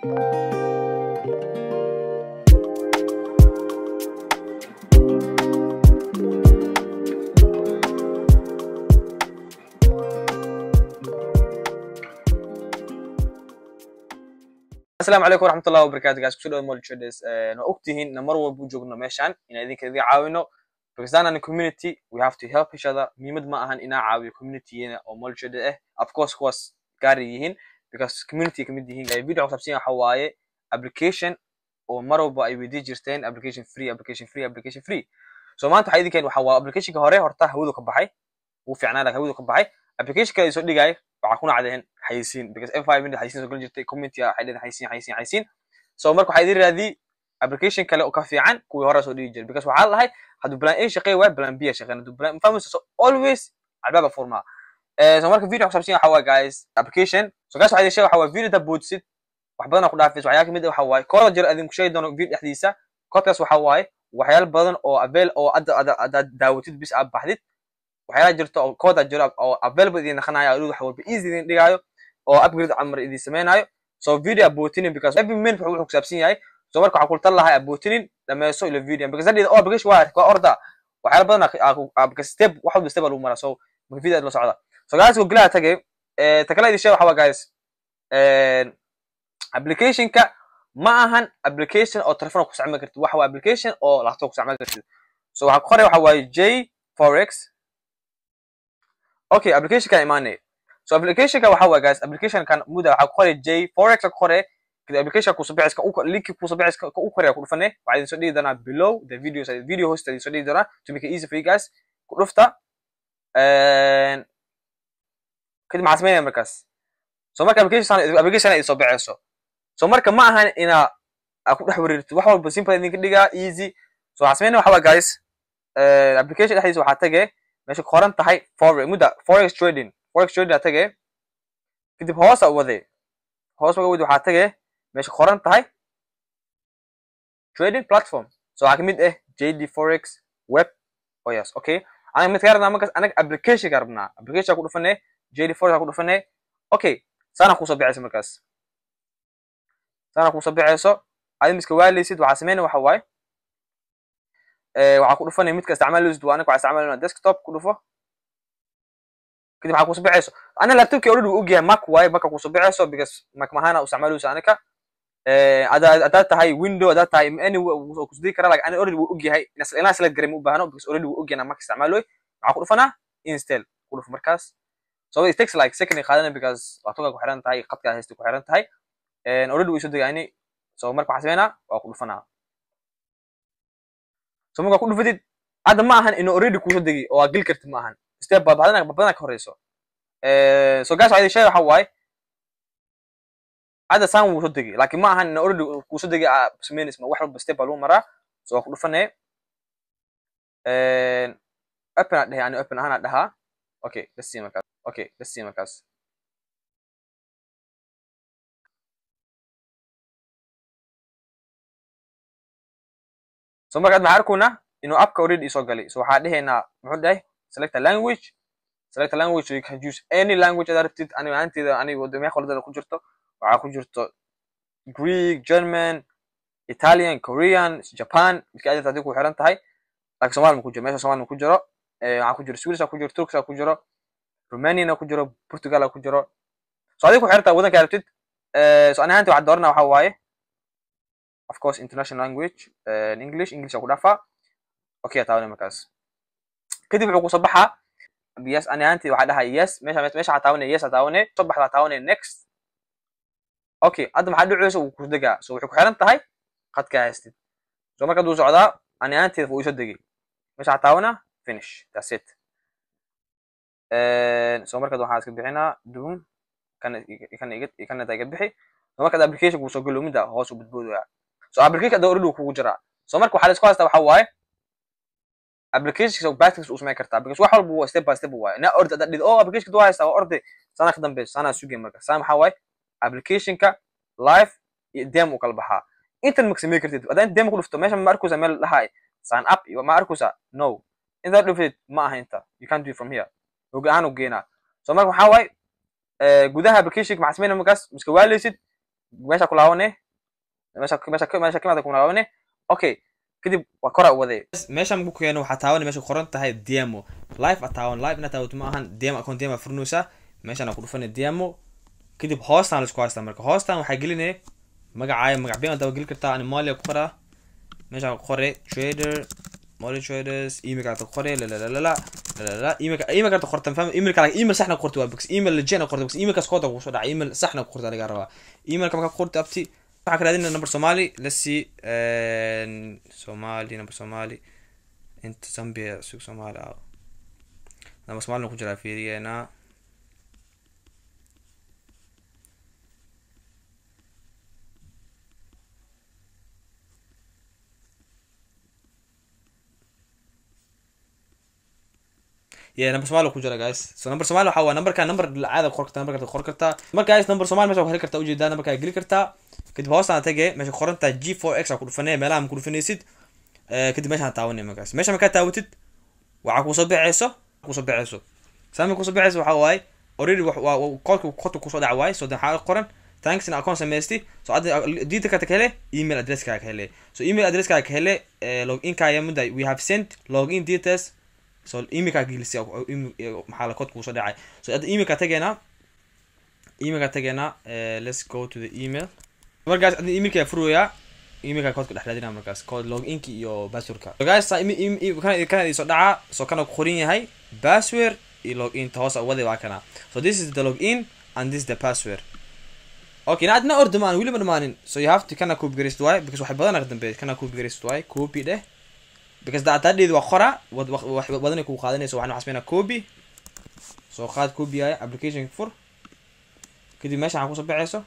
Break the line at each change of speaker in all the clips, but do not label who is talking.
السلام عليكم ورحمة الله وبركاته guys kusoo dhawaad Knowledge Traders ma ogtihiin mar walba joogno meeshan in idinka idin caawino because in community we have to help each other muhiimad ma ahan inaan caawiyo community-na oo Knowledge Traders of course kuwaas gaar yihiin because community kamid yihiin video xabsiin waxa waaye application oo mar walba ay weydiin jirteen application free so maanta waxa idinka waxa waa application-ka hore horta hawadu ka baxay uu fiicnaa hawadu ka baxay application-ka soo dhigay waxa kuna cadeen xayisiin because F5 inta xayisiin soo gal jirtay community ay leedahay xayisiin so marka waxa idin raadi application kale oo ka fiican kuwii hore soo dhigi jiray because waxa lahayd haduu plan A shaqeey waa plan B shaqeeyna haduu plan famous so always albaaba furma so marka video xabsiin waxa waa guys application so guys waxa idin sheegay waxa waa video bootsid wax badan ku dhaafayso waxa kamid waxa waa kooda jir adin ku sheegi doono video dhexdiisa koodkaas waxa waa waxyaalo badan oo avail oo daawatid bis aad baxdid waxyaala jirto oo kooda jira oo available idin khanaaya wax walba easy idin dhigayo oo upgrade amar idin sameeynaayo so video bootin because every minute wuxuu ku saabsan yahay so marka waxa ku talahay bootin dhameeso ila video because hadii oo application waa orda waxyaala badan because step wax walba step lagu mara so marka video la socda so guys go glad tagay takala idin sheeg waxa waa guys application ka ma ahan application oo telefoon ku isticmaali kartid waxa waa application oo laptop ku isticmaali kartid so waxa qoray waxa waa J Forex okay application ka imaanay so application ka waxa waa guys application kan muda waxa qoray J Forex ka qoray kida application ku soo bixiska link ku soo bixiska ku qoray ku dhufanay waxa idin soo dhigi doona below the video host idin soo dhigi doona to make it easy for you guys ku dhufta kida ma asmeeyay markaas so marka application ay soo bixiso so marka ma ahan ina ku dhex wareerto wax walba simple idin ka dhiga easy so asmeeyay waxa waa guys application dhexdiisa waxa tagay meesha qoran tahay forex trading tagay kadib hoos waday waxa tagay meesha qoran tahay trading platform so waxa kamid JD Forex web oh yes okay ana mid gaarna markaas anaga application garbna application ku dhufanay JD Forex ku dhufanay okay sana ku soo bixayso markaas adin miska waaleysid waxa sameeyay waxa waay waxa ku dhufanay mid ka isticmaaleysid waa anaga waxa isticmaalna desktop ku dhufo kadib waxa ku soo bixayso ana laptopki already u ogyahay Mac way marka ku soo bixayso because Mac mahana u isticmaaleyso anaka ada tahay window ada tahay any ku soo dii kara like ana already u ogyahay ina isla gareem u baahno because already u ogyahay Mac isticmaaloy waxa ku dhufana install ku dhuf markaas so it takes like second qaadana because laptopka ku xiran tahay qadka haysto ku xiran tahay already u soo degayni so marka waxa sameeyna waa ku dhufana so marka ku dhufatid hada ma ahan in already ku soo degi oo gal kartid ma ahan step badan ka horeyso so guys waxa sheegay waxa waay hada saan uu soo degi laakiin ma ahan in already ku soo degi sameeynis ma wax walba step lagu maraa so ku dhufanay open ahana dhaha okay let's see markaas so marka ma arkuna inuu appka already soo galay so waxa dhaheena muxuu dhahay select a language so you can use any language that rabtid ani wadamada khalada ku jirto waxa ku jirto Greek German Italian Korean Japan iska aad ku xiran tahay laakiin Soomaali ku jiro meesha Soomaali ku jiro waxa ku jiro Swedish ku jiro Turkish ku jiro Romanian ku jiro Portugal ku jiro so adigu ku xirta wadanka rabtid so ana ahaantii waxa doorna waxa waaye of course international language English ku dhafa okay taawna markaas kadib wuxuu ku soo baxaa yes ana ahaantii waxa dhahay yes meesha taawna yes taawna soo baxda taawna next okay hadda waxa dhacayso uu ku degaa so wuxuu ku xiran tahay qadka haystid so marka uu socdaa ana ahaantii uu soo degay meesha taawna finish that's it so marka waxaan iska bixinaa doom kan iga bixi so marka application ku soo galo mid hoos u badboodaya so application da already ku jira so marka waxa la isku haystaa waxa waaye application so basics u sameey kartaa because wax walba step by step waaye na order dad oo application du haysta order sana ka dambeeyay sana suugay marka sana waxa waaye application ka live demo kala baxa inta ma sameey kartid adan demo ku dhufto meesha ma arkusa meel dhahay sign up iyo ma arkusa no inta dhufid ma aha inta you can't do it from here ogaan u geena so marka waxa waaye gudaha application ma sameeyna markaas miska waaleysid meesha ku laabanay meesha kamada ku laabanay okay kadib waa kora waday meesha muku keeno waxa taawan meesha qoran tahay demo live ataawan live na taawto ma ahan demo account demo furnusa meesha ku dhufanay demo kadib hoostan la isku haysta marka hoostan waxa gelinay magac been daba geli kartaa animalia ku qora meesha ku qoray trader moli traders email ka qoray la email ka qortan faham email kala email saxna qorto waa box email lejena qorto box email ka soo soo dhaca email saxna qorto laga rabaa email ka qorto abti waxa kala adina number Somali let's see Somali number Somali inta Zambia suuq Somali number Somali ku jira fiiriyana يا نمبر سومالي ku jira guys so number Somali waxa waa numberka number caada qor kartaa marka guys number Somali meesha waxay kartaa ujeedada numberka geli kartaa kadib hoosana tagay meesha qoranta G4X ku dhufanay meelaha ku dhufanaysid kadib meesha taawanay magaas meesha marka taawatid waxa ku soo bixayso saami ku soo bixayso waxa waay already qodku ku soo dhacay so waxa qoran thanks in account sameysti so dita ka takale email address ka hele so email address ka hele login ka yamada we have sent login details so email ka gilisi maxaa la code ku soo dhacay so email ka tagena let's go to the email markaas email ka furuya email ka code ku dhaxladina markaas code login ki iyo password ka so guys kan soo dhaca so kana ku qorin yahay password iyo login toos wada waa kana so this is the login and this is the password okay now adna order man wili madmaanin so you have to kana copy paste way because waxa badan ka dambeeyay kana copy paste way copy dheh because that did waa qora wax badan ku qaadanayso waxaan xasmeena copy soo qaad copy ay application for kadib meesha aan ku soo bixayso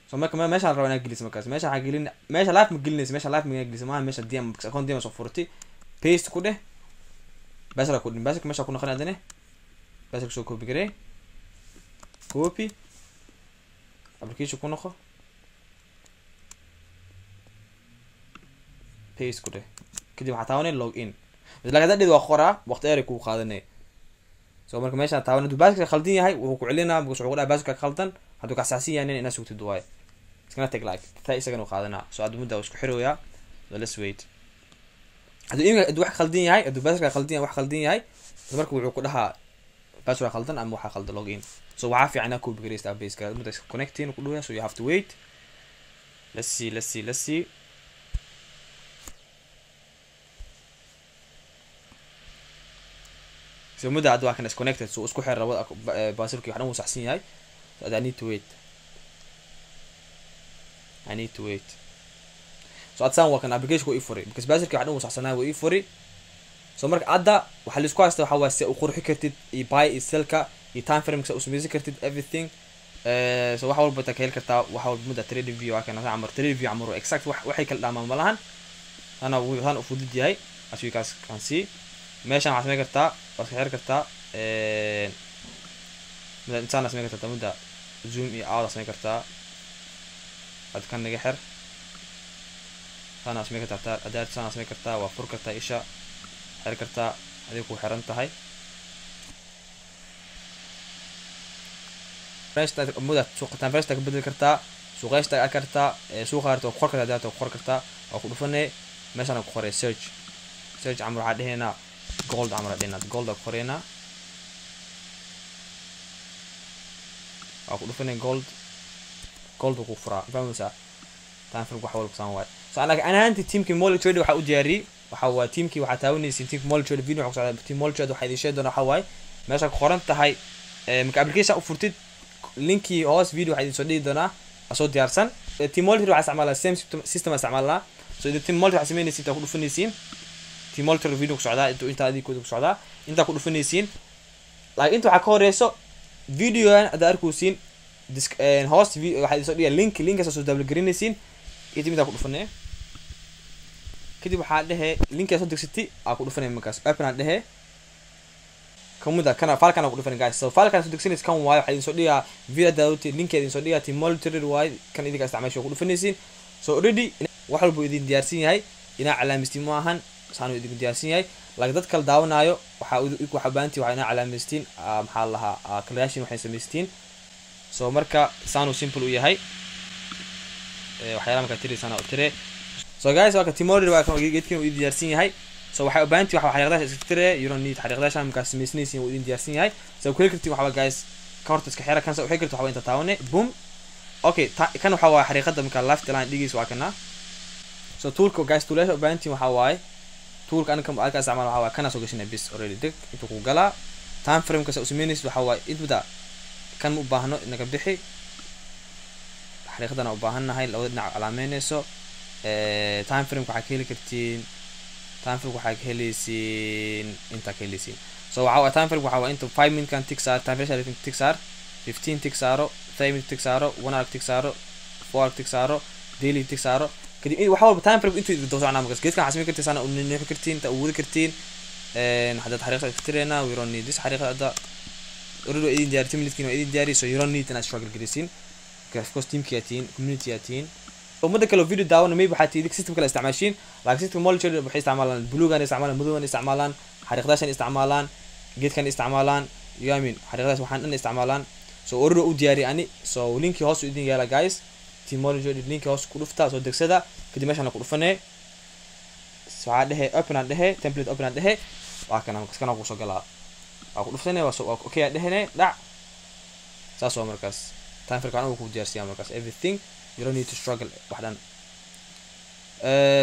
so marka meesha aan rabaa gelis markaas meesha aan gelin meesha live ma gelinayso meesha live ma gelis ma meesha DM account DM soo furti paste ku dheh bas la ku dhig bas meesha ku noqonadane bas ku soo copy garee copy application ku noqo paste ku dheh kadib waxa taawanay login bas laga dadid waa qora waqti dheer ku qaadanay so marka meesha taawanay baaska khaldan yahay wuxuu ku celinaa wuxuu ku dhahay baaska khaldan haduu ka saasiin yahay inaa sugtid way iskana tag like ta isagana u qaadanaa so aad muddo isku xirooya let's wait haduu wax khaldan yahay haduu baaska khaldan yahay wax khaldan yahay marka wuxuu ku dhahaa baaska khaldan ama waxa khaldan login so waxa fiicana ku bigreysta baaska muddo connecting ku dhahay so you have to wait let's see so muddo aad waa kan disconnected so isku xir labada baasilkii waxna uu saxsan yahay so I need to wait so adsaan waa kan application ko ifuri because baasilkii waxna uu saxsanaa waa ifuri so marka adda waxa la isku haysta waxa waa si u qurxi kartid i buy i sell-ka i time frame ka u sameeyay kartid everything so waxa walba ta keel kartaa waxa walba muddo trade view waa kan amar trade view amaro exact waxay kala dhamaan malahan ana waxaan u fudud yahay as you guys can see meeshan waxa sameey kartaa waxa xir kartaa mid intaan sameey kartaa muddo zoom iyo out sameey kartaa ad kan naga xir sana sameey kartaa adaad sana sameey kartaa waa fur kartaa isha xir kartaa adiga ku xiran tahay first muddo suuqtan first ka bedel kartaa suuqaysta aad kartaa suuqa harto qor kartaa data qor kartaa oo ku dhufanay meeshan ku qoray search amro waxa dhehena gold amro dhehena gold ku qorayna aku dhufanay gold ku fura fahamsa taan fur wax walba san waay so ana anti teamki mole trade waxa u diyaari waxa waa teamki waxa taawanaysi teamki mole trade video waxa socda team mole trade waxa idin sheedoona waxa waay meesha ku qoran tahay marka application u furtid linki hoos video waxa idin soo dhigi doona asoo diyaarsan team mole trade waxa isticmaalaa same system isticmaalaa so team mole waxa sameynaysi inta ku dhufanaysiin team mole trade video ku socda inta adii ku socda inta ku dhufanaysiin like inta waxa ka horeyso video aad arkuusin host video waxa soo dhiga link soo double garinaysiin idimida ku dhufanay kadib waxa dhahay link soo degsati ku dhufanay markaas open dhahay kamuda kana falkana ku dhufanay guys so falkana soo degsinaysa kan waayo waxa soo dhiga video daawti link idin soo dhiga team monitor waay kan idiga isticmaasho ku dhufanaysiin so already wax walba idin diyaarsan yahay ina calaamistii ma ahan saanu idin diyaarsan yahay laga dad kala daawanayo waxa baanti waxa ina calaamistiin maxaa laha calculation waxay sameystiin so marka saanu simple u yahay waxyaalaha marka tiri sana u tire so guys waa ka timori waa kan geedkan uu diyaarsan yahay so waxa u baahantii waxa xariiqdaha iska tire you don't need xariiqdaha marka samaysnaysiin uu diyaarsan yahay so ku kirti waxa guys ka horta iska xira kan soo xigirto waxa inta taawne boom okay kan waxa waa xariiqada marka left line dhigiis waa kana so toolka guys toolka u baahantii waxa waaye toolka anka marka isticmaal waxa waa kana soo gashnay bis already dig intuu ku gala time frame ka soo sameynaysid waxa waaye inta kan u baahno inaga bixi xariiqadana u baahanahay labada dhinac calaameynayso time frame waxa ka heli kartiin time frame waxa ka helisiin inta ka helisiin so waxa time frame waxa waa inta 5 minute kan tixar time frame tixar 15 tixaro 3 minute tixaro 1 hour tixaro 4 hour tixaro daily tixaro kadib waxa walba time frame intuu idin doosana markaas geedkan xasmi kartiin sana u neexi kartiin ta uwada kartiin hadda xariiqada ikhtireena we don't need this xariiqada urido idin diyaar team leadkiina idin diyaari so you don't need to struggle gelisin of course team kiyatiin community yatiin umada kale video daawana maybe waxa tiidik system kale isticmaashiin laakiin system molecule waxay isticmaalaan buluugan isticmaalaan madowgan isticmaalaan xariiqdaashan isticmaalaan geedkan isticmaalaan yaamin xariiqdaas waxaan dhan isticmaalaan so urido u diyaari ani so linki hoos u idin yaala guys team molecule linki hoos ku dhufta so degsada kadib meeshan ku dhufanay soo dhahe open and dhahe template open and dhahe waa kana ku soo galaa waa ku dhufsanay waa soo okay dhahe dhac saasoo markaas time frame kan uu ku diyaarsiyaa markaas everything you don't need to struggle waxdan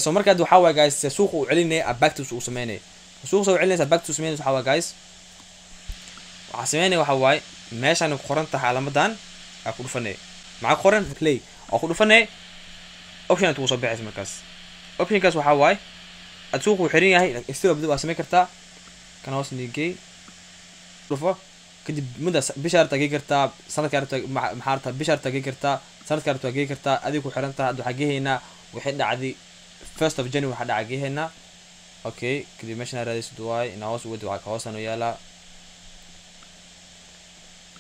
so marka waxa waa guys suuq u celinay back to suuq sameynay suuq soo celinaysa back to sameynay waxa waa guys waxa sameynay waxa waay meeshan ku qoran tahay calaamadan aan ku dhufanay maca qoran play oo ku dhufanay option tuu soo bixis markaas option kaas waxa waay ad suuq u xiran yahay istoo bad waa sameyn kartaa kana hoos nigay dhufo kadib mudda bishaar tagi kartaa sanadka arta maxaarta bishaar tagi kartaa sanadka arta tagi kartaa adigu xiran tahay waxa geeyna wixii dhacday 1st of January waxa dhacayna okay kadib meeshan raadis duway ina hoos u wadi waxa hoosano yaala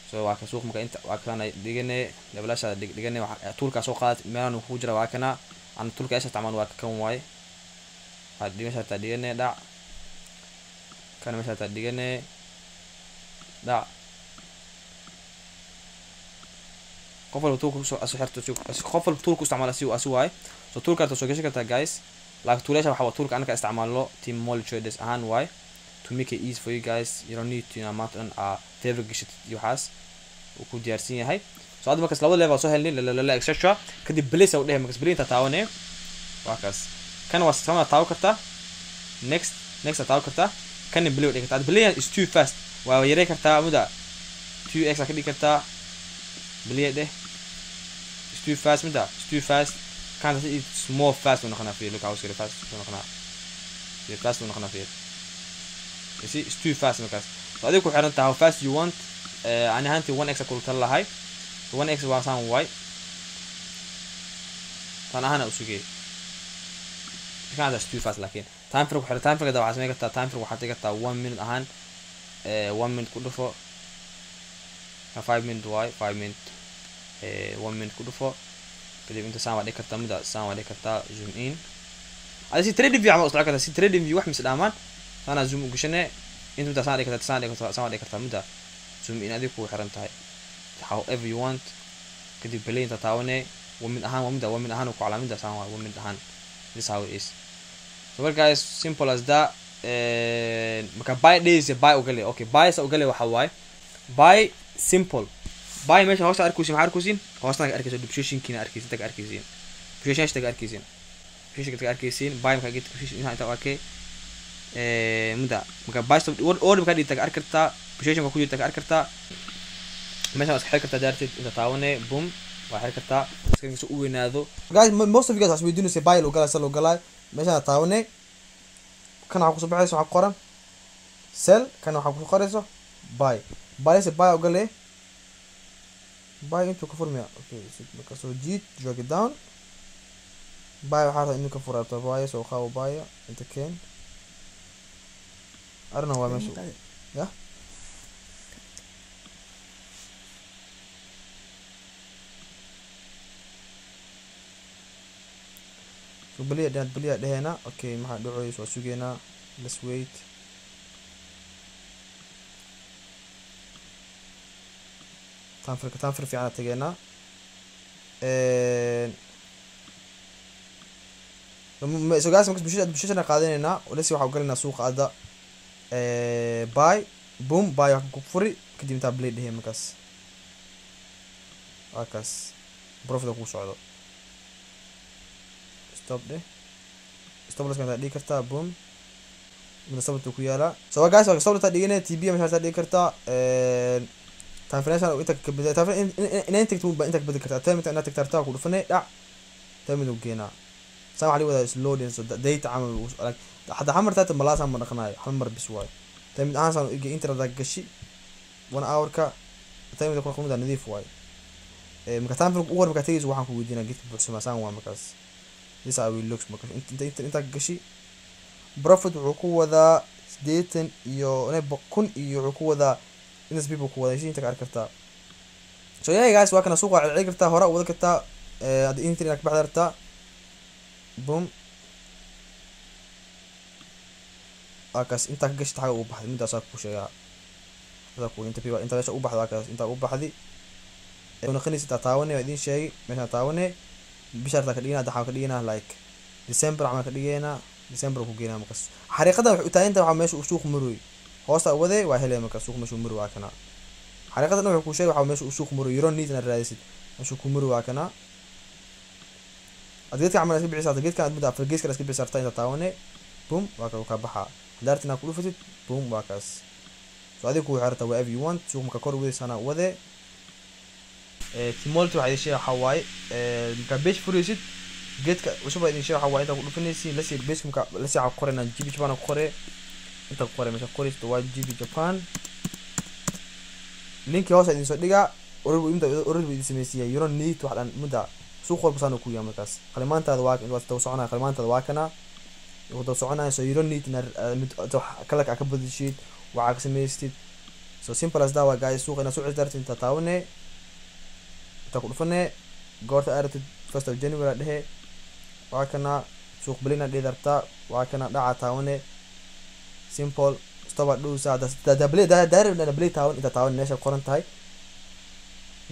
so waxa suuq marka inta waa kana dhiganay levelasha dhiganay waxa toolka soo qaad meelan ku jira waa kana aan toolka ay isticmaal waa kan way hadi meesha ta dhiganay dhac kana meesha ta dhiganay da qofal toolku soo asxirto qofal toolku isticmaala si waay so toolka soo gashay kartaa guys like toolka waxa toolka anaka isticmaalo team molecule this ahaan way to make it easy for you guys you don't need to amount on favorite gishit you has oo ku diyaarsan yahay so hadda markaas laba level soo helnay la extra kadib place oo dhahay markaas brinta taawane waa kaas kan waa sama taaw kartaa next taaw kartaa kan blue dhigay taa blue is too fast waa yaray kartaa muda 2x ka dhigi kartaa blue dheh is too fast muda is too fast kan it's more fast when khana feel look how it's fast when khana the fast when khana feel you see it's too fast markaas so adigu ku xiran tahay how fast you want ani hanti 1x ku talahay 1x waa san way tan ahana usugay kan that's too fast laakiin time frame waxa time frame da waxa sameey kartaa time frame waxa tigata 1 minute ahaan 1 minute ku dhufo 5 minute way 5 minute 1 minute ku dhufo kadib inta saan wadi kartaa mudda saan wadi kartaa zoom in ada si 3D view ama usoo kartaa si 3D view wax mis dhaamaan sana zoom u gashanay inta saan wadi kartaa saan wadi kartaa mudda zoom in adigu ku xiran tahay however you want kadib play inta taawane 1 minute ahaan 1 minute ahaan ku calaaminta saan waa 1 minute ahaan this how it is so well guys simple as that maka buy days buy ogale okay buy sa ogale waxa waay buy simple buy meesha hoos arkuusin waxa arkuusin hoosna arkayso duplication kina arkaysin tag arkaysin duplication tag arkaysin duplication tag arkaysin buy maka get duplication inta okay muda maka buy stop order maka tag arkarta duplication ku jirta tag arkarta meesha waxa xirkarta daartid inta taawane boom waxa xirkarta iska u weynaado guys most of you guys we do say buy ogala sal ogala meesha taawane kana waxa ku soo baxayso waxa qoran sell kana waxa ku qorayso buy se buy ogale buy intuu ka furmaya okay marka soo jiid drag it down buy waxa inuu ka furaato buy soo qaabo buy inta keen arna waa meesha ya so baliya dhehena okay maxaa dhacay soo sugeena let's wait
تنفر في عنا تجينا سو جايز بشوش أنا قاعدين هنا ولسه وحاول قلنا سوق هذا باي بوم باي كفري كدي متى بليد هي مكاس أكاس بروفيت أكو صعدة ستوب ده ستوب لسه كان تدي كرتا بوم من ستوب تكويالا سو جايز ستوب تدي هنا تي بي مش تدي كرتا تعرفين أنت كبدأ تعرفين إن أنت تكتب أنت كبدأ كرتا تم أنت تكترتا وكل فني لا تم دوجينا سامع عليه وده سلودين سو ديت عمل حتى حمر تات ملاص هم نقناي حمر بسواي تم أنا صار يجي إنتر ذاك الشيء وأنا أوركا تم يكون قوم ده نظيف واي مكتان في أول مكتيز وحنا كودينا جيت بس ما سامع مكاس لسه أقول لوكس مكاس أنت الجشي برفض عقوة ذا ديتن يو أنا بكون يو عقوة ذا الناس بيبقوا قوة شيء أنت كاركتر سو يا جايز واكنا سوق على العقرتا هراء وذكرتا هذا إنتر إنك بعدرتا بوم أكاس أنت قشت حاجة وبحد أنت صار كوشة هذا كون أنت بيوا أنت ليش وبحد أكاس أنت وبحدي ونخلي ستة تعاوني وعدين شيء مثلا تعاوني بشرط كدينا ده كدينا لايك ديسمبر عمل كدينا ديسمبر كوجينا مكس حريقة ده وتاني أنت عم ماشي وسوق مروي هوسا وده وهلا مكس سوق ماشي مروي أكنا حريقة ده نوع كوشة وعم ماشي وسوق مروي يرون نيتنا الرئيسي ماشي مروي أكنا أديت عمل أسيب بعيسى أديت كان بدأ في الجيش كان أسيب بعيسى تاني تعاوني بوم وكبحها دارت ناكلو فتت بوم واكاس سو هذه كو عرفت whatever you want سو مكاكور ويس أنا وذا تيمولت واحد الشيء حواي مكبيش فريسيت جيت وشوف هذا الشيء حواي أنت كل فنيسي لسه البيش لسه على كورينا جيبي جبان كوري أنت كوري مش كوري استوى جيبي جبان لينك هوس هذه صدقة أوريدو إمتى أوريدو بيسميسيا يرون نيت واحد مدة سوق خالص بسانو كويا مكاس كلمان تدواك الوقت توسعنا كلمان تدواكنا وتوسعنا سو يرون نيت نر كلك أكبر شيء وعكس ميستيد so simple as that way guys سوق أنا سوق عزرت أنت تاوني تقول فني قرت أردت first of January ده وكنا سوق بلينا دي درتا وكنا دعا تاوني simple stop do سا ده بلي ده داير إن بلي تاون أنت تاون نيش القرن تاي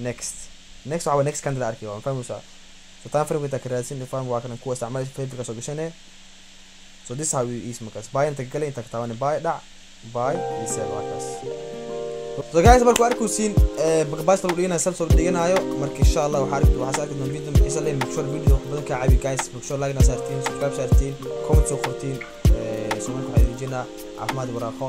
next أو next كان ده أركيو فاهم وسا so time frame بتكررسين نفهم وكنا كوي استعمال في فيبريك solution so this how we use مكاس باي أنت قلي أنت تاوني باي دع باي يسال وكاس so guys balku arkusin بايس لو دينا سب soo dhiganayo marka insha Allah waxa aragto waxa saarkay video xiisa leh make sure video badan ka caabi guys make sure like na saartiin subscribe saartiin comment soo qortiin soo marka waxay jina caafimaad waraaqo